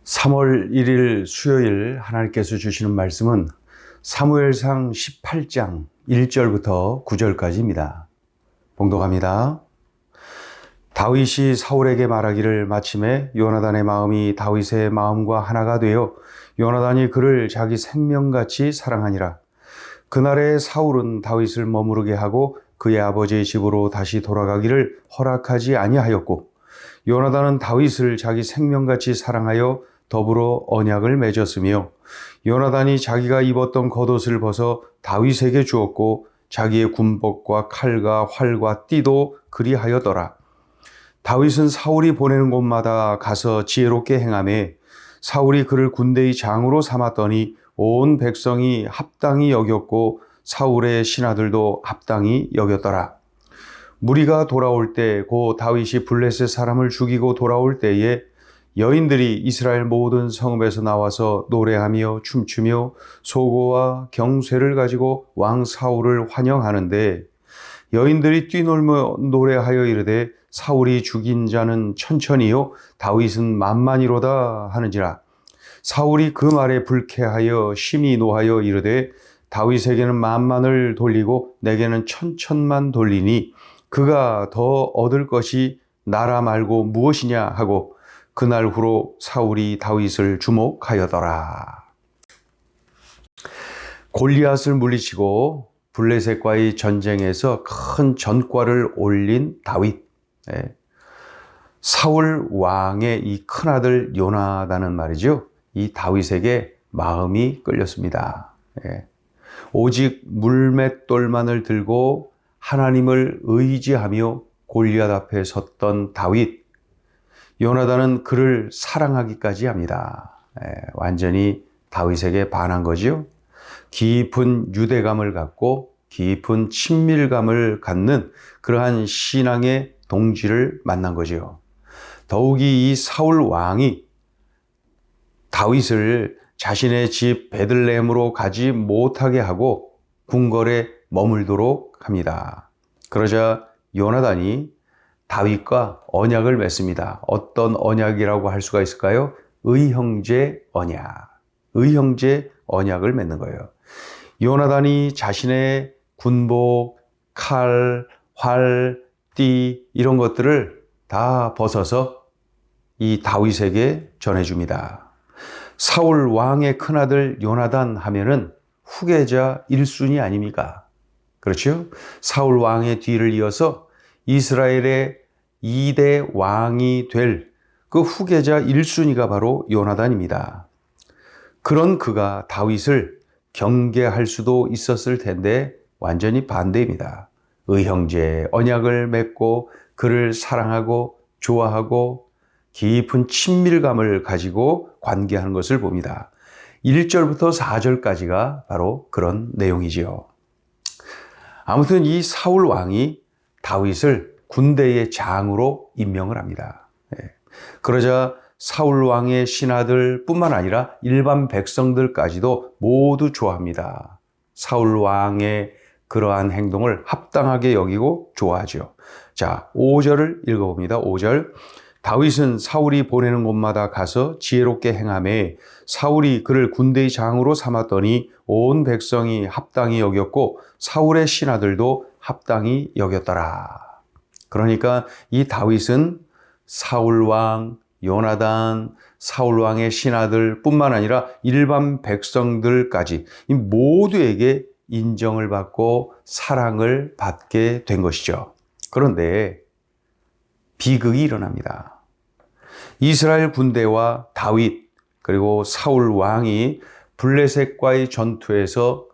3월 1일 수요일 하나님께서 주시는 말씀은 사무엘상 18장 1절부터 9절까지입니다. 봉독합니다. 다윗이 사울에게 말하기를 마침에 요나단의 마음이 다윗의 마음과 하나가 되어 요나단이 그를 자기 생명같이 사랑하니라. 그날에 사울은 다윗을 머무르게 하고 그의 아버지의 집으로 다시 돌아가기를 허락하지 아니하였고 요나단은 다윗을 자기 생명같이 사랑하여 더불어 언약을 맺었으며 요나단이 자기가 입었던 겉옷을 벗어 다윗에게 주었고 자기의 군복과 칼과 활과 띠도 그리하였더라. 다윗은 사울이 보내는 곳마다 가서 지혜롭게 행하매 사울이 그를 군대의 장으로 삼았더니 온 백성이 합당히 여겼고 사울의 신하들도 합당히 여겼더라. 무리가 돌아올 때 곧 다윗이 블레셋 사람을 죽이고 돌아올 때에 여인들이 이스라엘 모든 성읍에서 나와서 노래하며 춤추며 소고와 경쇠를 가지고 왕 사울을 환영하는데 여인들이 뛰놀며 노래하여 이르되 사울이 죽인 자는 천천히요 다윗은 만만이로다 하는지라. 사울이 그 말에 불쾌하여 심히 노하여 이르되 다윗에게는 만만을 돌리고 내게는 천천만 돌리니 그가 더 얻을 것이 나라 말고 무엇이냐 하고 그날 후로 사울이 다윗을 주목하여더라. 골리앗을 물리치고 블레셋과의 전쟁에서 큰 전과를 올린 다윗. 사울 왕의 이 큰아들 요나단은 말이죠. 이 다윗에게 마음이 끌렸습니다. 오직 물맷돌만을 들고 하나님을 의지하며 골리앗 앞에 섰던 다윗. 요나단은 그를 사랑하기까지 합니다. 완전히 다윗에게 반한 거지요. 깊은 유대감을 갖고 깊은 친밀감을 갖는 그러한 신앙의 동지를 만난 거지요. 더욱이 이 사울 왕이 다윗을 자신의 집 베들레헴으로 가지 못하게 하고 궁궐에 머물도록 합니다. 그러자 요나단이 다윗과 언약을 맺습니다. 어떤 언약이라고 할 수가 있을까요? 의형제 언약. 의형제 언약을 맺는 거예요. 요나단이 자신의 군복, 칼, 활, 띠 이런 것들을 다 벗어서 이 다윗에게 전해줍니다. 사울 왕의 큰아들 요나단 하면은 후계자 1순위 아닙니까? 그렇죠? 사울 왕의 뒤를 이어서 이스라엘의 2대 왕이 될 그 후계자 1순위가 바로 요나단입니다. 그런 그가 다윗을 경계할 수도 있었을 텐데 완전히 반대입니다. 의형제 언약을 맺고 그를 사랑하고 좋아하고 깊은 친밀감을 가지고 관계하는 것을 봅니다. 1절부터 4절까지가 바로 그런 내용이지요. 아무튼 이 사울 왕이 다윗을 군대의 장으로 임명을 합니다. 그러자 사울 왕의 신하들 뿐만 아니라 일반 백성들까지도 모두 좋아합니다. 사울 왕의 그러한 행동을 합당하게 여기고 좋아하죠. 자, 5절을 읽어봅니다. 5절. 다윗은 사울이 보내는 곳마다 가서 지혜롭게 행하매 사울이 그를 군대의 장으로 삼았더니 온 백성이 합당히 여겼고 사울의 신하들도 합당히 여겼더라. 그러니까 이 다윗은 사울왕, 요나단, 사울왕의 신하들 뿐만 아니라 일반 백성들까지 이 모두에게 인정을 받고 사랑을 받게 된 것이죠. 그런데 비극이 일어납니다. 이스라엘 군대와 다윗 그리고 사울 왕이 블레셋과의 전투에서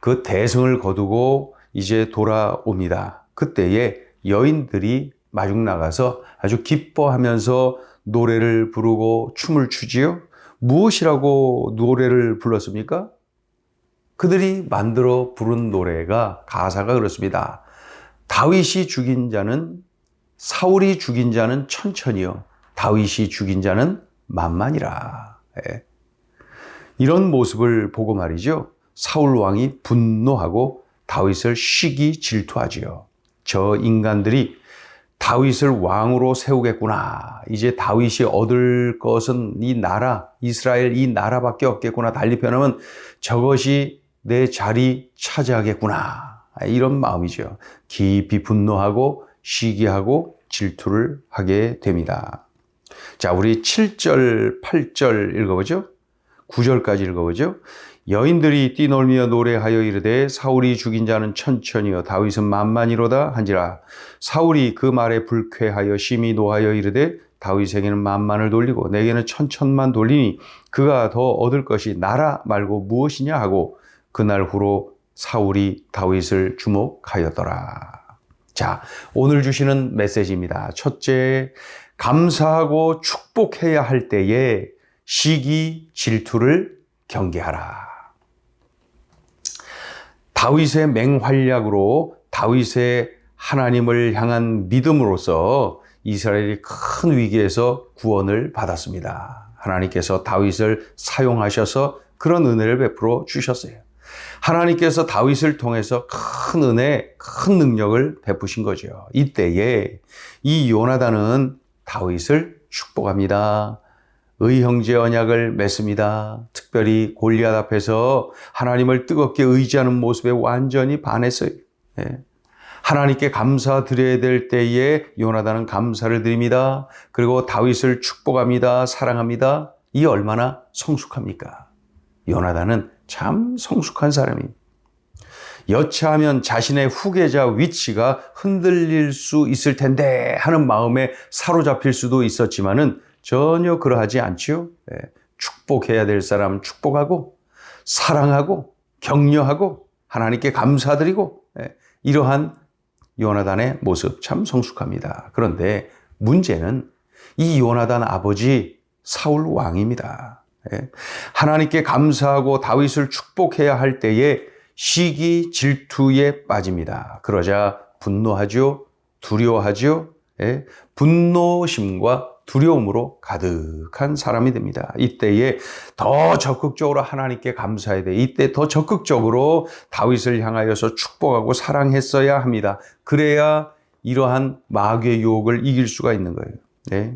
그 대승을 거두고 이제 돌아옵니다. 그때에 여인들이 마중 나가서 아주 기뻐하면서 노래를 부르고 춤을 추지요. 무엇이라고 노래를 불렀습니까? 그들이 만들어 부른 노래가 가사가 그렇습니다. 다윗이 죽인 자는 사울이 죽인 자는 천천히요. 다윗이 죽인 자는 만만이라. 이런 모습을 보고 말이죠. 사울 왕이 분노하고 다윗을 시기 질투하지요. 저 인간들이 다윗을 왕으로 세우겠구나. 이제 다윗이 얻을 것은 이 나라, 이스라엘 이 나라밖에 없겠구나. 달리 표현하면 저것이 내 자리 차지하겠구나. 이런 마음이죠. 깊이 분노하고 시기하고 질투를 하게 됩니다. 자, 우리 7절, 8절 읽어보죠. 9절까지 읽어보죠. 여인들이 뛰놀며 노래하여 이르되 사울이 죽인 자는 천천히요 다윗은 만만이로다 한지라. 사울이 그 말에 불쾌하여 심히 노하여 이르되 다윗에게는 만만을 돌리고 내게는 천천만 돌리니 그가 더 얻을 것이 나라 말고 무엇이냐 하고 그날 후로 사울이 다윗을 주목하였더라. 자, 오늘 주시는 메시지입니다. 첫째, 감사하고 축복해야 할 때에 시기, 질투를 경계하라. 다윗의 맹활약으로 다윗의 하나님을 향한 믿음으로써 이스라엘이 큰 위기에서 구원을 받았습니다. 하나님께서 다윗을 사용하셔서 그런 은혜를 베풀어 주셨어요. 하나님께서 다윗을 통해서 큰 은혜, 큰 능력을 베푸신 거죠. 이때에 이 요나단은 다윗을 축복합니다. 의형제 언약을 맺습니다. 특별히 골리앗 앞에서 하나님을 뜨겁게 의지하는 모습에 완전히 반했어요. 하나님께 감사드려야 될 때에 요나단은 감사를 드립니다. 그리고 다윗을 축복합니다. 사랑합니다. 이 얼마나 성숙합니까? 요나단은 참 성숙한 사람입니다. 여차하면 자신의 후계자 위치가 흔들릴 수 있을 텐데 하는 마음에 사로잡힐 수도 있었지만은 전혀 그러하지 않지요. 축복해야 될 사람 축복하고 사랑하고 격려하고 하나님께 감사드리고 이러한 요나단의 모습 참 성숙합니다. 그런데 문제는 이 요나단 아버지 사울 왕입니다. 하나님께 감사하고 다윗을 축복해야 할 때에 시기 질투에 빠집니다. 그러자 분노하죠. 두려워하죠. 분노심과 두려움으로 가득한 사람이 됩니다. 이때에 더 적극적으로 하나님께 감사해야 돼. 이때 더 적극적으로 다윗을 향하여서 축복하고 사랑했어야 합니다. 그래야 이러한 마귀의 유혹을 이길 수가 있는 거예요.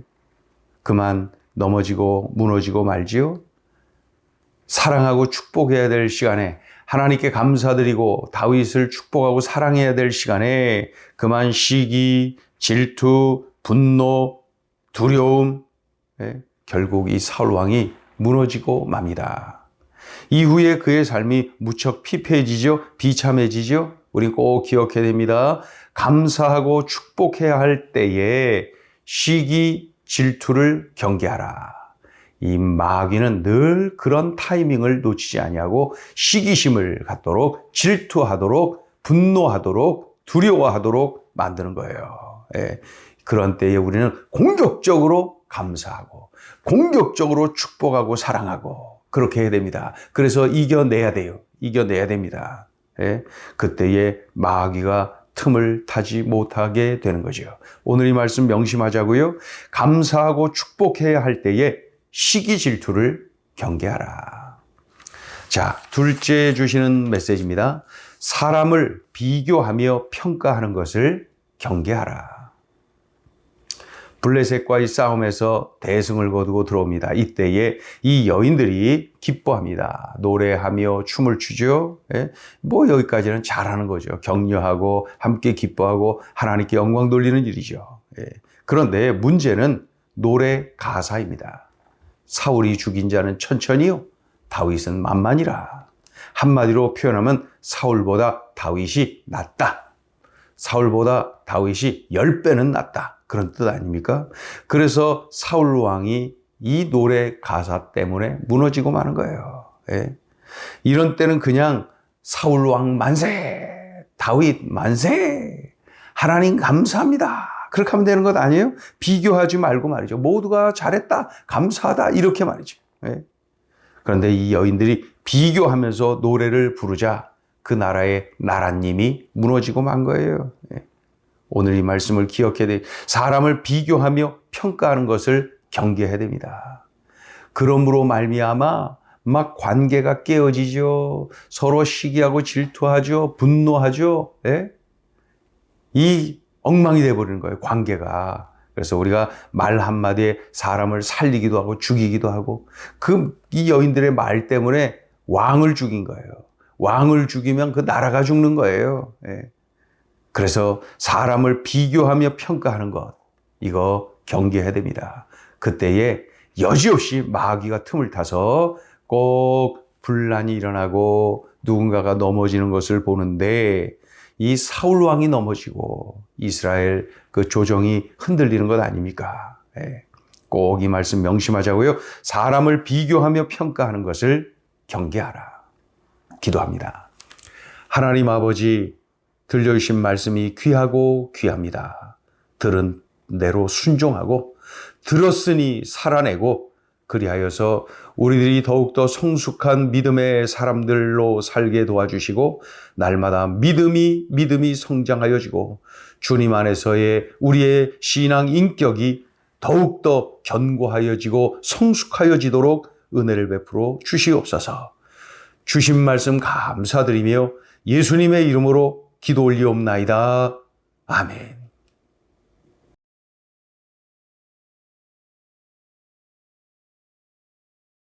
그만 넘어지고 무너지고 말지요. 사랑하고 축복해야 될 시간에 하나님께 감사드리고 다윗을 축복하고 사랑해야 될 시간에 그만 시기, 질투, 분노, 두려움, 결국 이 사울 왕이 무너지고 맙니다. 이후에 그의 삶이 무척 피폐해지죠. 비참해지죠. 우리 꼭 기억해야 됩니다. 감사하고 축복해야 할 때에 시기, 질투를 경계하라. 이 마귀는 늘 그런 타이밍을 놓치지 아니하고 시기심을 갖도록 질투하도록 분노하도록 두려워하도록 만드는 거예요. 그런 때에 우리는 공격적으로 감사하고 공격적으로 축복하고 사랑하고 그렇게 해야 됩니다. 그래서 이겨내야 돼요. 이겨내야 됩니다. 그때에 마귀가 틈을 타지 못하게 되는 거죠. 오늘 이 말씀 명심하자고요. 감사하고 축복해야 할 때에 시기 질투를 경계하라. 자, 둘째 주시는 메시지입니다. 사람을 비교하며 평가하는 것을 경계하라. 블레셋과의 싸움에서 대승을 거두고 들어옵니다. 이때에 이 여인들이 기뻐합니다. 노래하며 춤을 추죠. 뭐 여기까지는 잘하는 거죠. 격려하고 함께 기뻐하고 하나님께 영광 돌리는 일이죠. 그런데 문제는 노래 가사입니다. 사울이 죽인 자는 천천히요 다윗은 만만이라. 한마디로 표현하면 사울보다 다윗이 낫다. 사울보다 다윗이 10배는 낫다. 그런 뜻 아닙니까? 그래서 사울 왕이 이 노래 가사 때문에 무너지고 마는 거예요. 이런 때는 그냥 사울 왕 만세, 다윗 만세, 하나님 감사합니다. 그렇게 하면 되는 것 아니에요? 비교하지 말고 말이죠. 모두가 잘했다, 감사하다 이렇게 말이죠. 그런데 이 여인들이 비교하면서 노래를 부르자 그 나라의 나라님이 무너지고 만 거예요. 오늘 이 말씀을 기억해야 돼. 사람을 비교하며 평가하는 것을 경계해야 됩니다. 그러므로 말미암아 막 관계가 깨어지죠. 서로 시기하고 질투하죠. 분노하죠. 이 엉망이 돼버리는 거예요, 관계가. 그래서 우리가 말 한마디에 사람을 살리기도 하고 죽이기도 하고, 이 여인들의 말 때문에 왕을 죽인 거예요. 왕을 죽이면 그 나라가 죽는 거예요. 예. 그래서 사람을 비교하며 평가하는 것, 이거 경계해야 됩니다. 그때에 여지없이 마귀가 틈을 타서 꼭 분란이 일어나고 누군가가 넘어지는 것을 보는데, 이 사울 왕이 넘어지고 이스라엘 그 조정이 흔들리는 것 아닙니까? 꼭 이 말씀 명심하자고요. 사람을 비교하며 평가하는 것을 경계하라. 기도합니다. 하나님 아버지, 들려주신 말씀이 귀하고 귀합니다. 들은 대로 순종하고 들었으니 살아내고, 그리하여서 우리들이 더욱더 성숙한 믿음의 사람들로 살게 도와주시고, 날마다 믿음이 성장하여지고 주님 안에서의 우리의 신앙 인격이 더욱더 견고하여지고 성숙하여지도록 은혜를 베풀어 주시옵소서. 주신 말씀 감사드리며 예수님의 이름으로 기도 올리옵나이다. 아멘.